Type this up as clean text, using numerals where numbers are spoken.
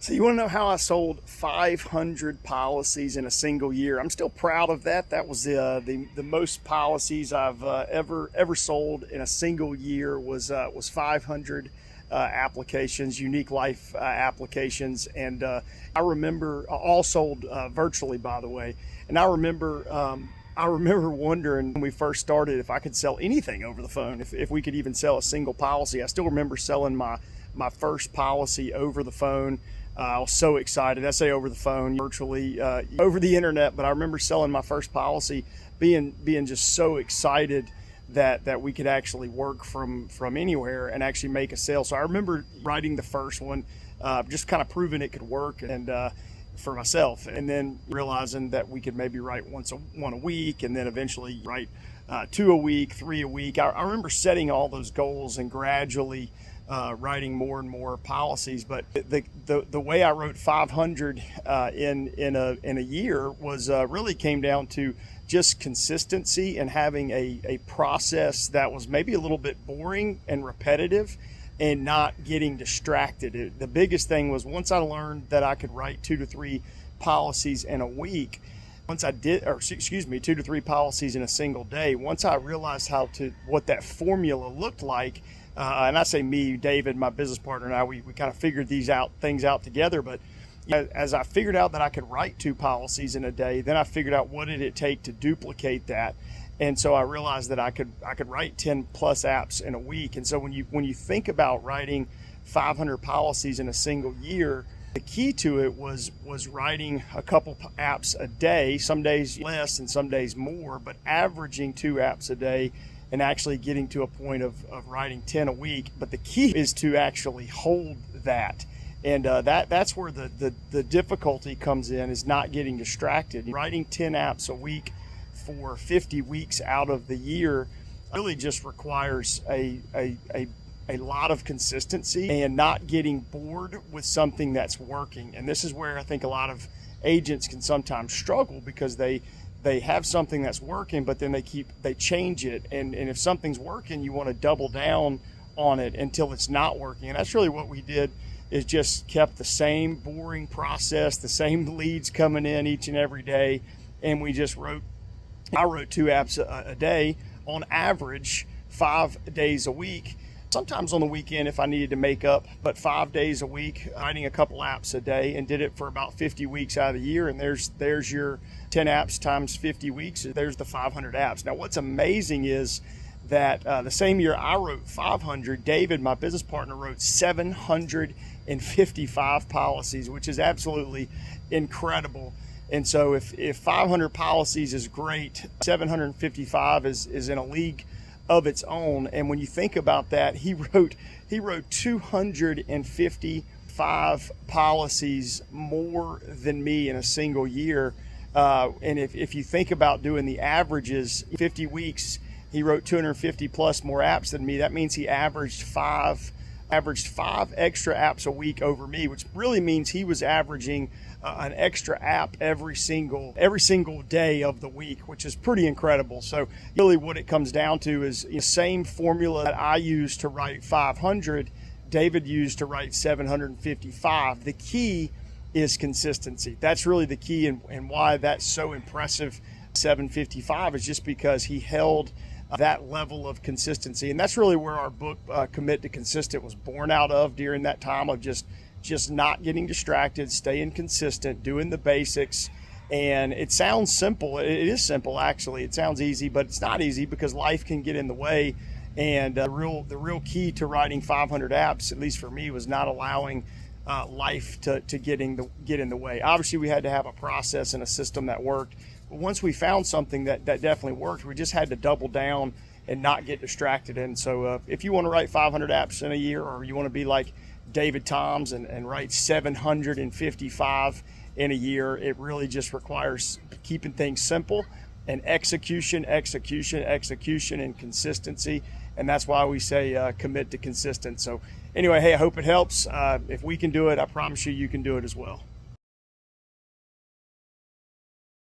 So you want to know how I sold 500 policies in a single year? I'm still proud of that. That was the most policies I've ever sold in a single year was 500 applications, unique life applications, and I remember all sold virtually, by the way. And I remember wondering when we first started if I could sell anything over the phone, if we could even sell a single policy. I still remember selling my first policy over the phone. I was so excited. I say over the phone, virtually over the internet, but I remember selling my first policy, being just so excited that we could actually work from anywhere and actually make a sale. So I remember writing the first one, just kind of proving it could work, and for myself, and then realizing that we could maybe write one a week, and then eventually write 2 a week, 3 a week. I remember setting all those goals and gradually writing more and more policies. But the way I wrote 500 in a year was really came down to just consistency and having a process that was maybe a little bit boring and repetitive, and not getting distracted. The biggest thing was once I learned that I could write 2 to 3 policies in a week. Once I did, 2 to 3 policies in a single day. Once I realized what that formula looked like, and I say me, David, my business partner, and I, we kind of figured things out together. But as I figured out that I could write 2 policies in a day, then I figured out what did it take to duplicate that. And so I realized that I could write 10 plus apps in a week. And so when you think about writing 500 policies in a single year, the key to it was writing a couple apps a day, some days less and some days more, but averaging 2 apps a day and actually getting to a point of writing 10 a week. But the key is to actually hold that. And that's where the difficulty comes in, is not getting distracted. Writing 10 apps a week for 50 weeks out of the year really just requires a lot of consistency and not getting bored with something that's working. And this is where I think a lot of agents can sometimes struggle, because they have something that's working, but then they change it. And if something's working, you want to double down on it until it's not working. And that's really what we did, is just kept the same boring process, the same leads coming in each and every day. And I wrote 2 apps a day, on average 5 days a week. Sometimes on the weekend if I needed to make up, but 5 days a week, writing a couple apps a day, and did it for about 50 weeks out of the year. And there's your 10 apps times 50 weeks. There's the 500 apps. Now what's amazing is that the same year I wrote 500, David, my business partner, wrote 755 policies, which is absolutely incredible. And so if 500 policies is great, 755 is in a league of its own. And when you think about that, he wrote 255 policies more than me in a single year. And if you think about doing the averages, 50 weeks, he wrote 250 plus more apps than me. That means he averaged five extra apps a week over me, which really means he was averaging an extra app every single day of the week, which is pretty incredible. So really what it comes down to is the same formula that I used to write 500, David used to write 755. The key is consistency. That's really the key, and why that's so impressive. 755 is just because he held that level of consistency. And that's really where our book, Commit to Consistent, was born out of, during that time of just not getting distracted, staying consistent, doing the basics. And it sounds simple. It is simple, actually. It sounds easy, but it's not easy, because life can get in the way. And the real key to writing 500 apps, at least for me, was not allowing life to get in the way. Obviously, we had to have a process and a system that worked. But once we found something that definitely worked, we just had to double down and not get distracted. And so if you want to write 500 apps in a year, or you want to be like David Thomson and write 755 in a year, it really just requires keeping things simple and execution, and consistency. And that's why we say commit to consistent. So anyway, hey, I hope it helps. If we can do it, I promise you can do it as well.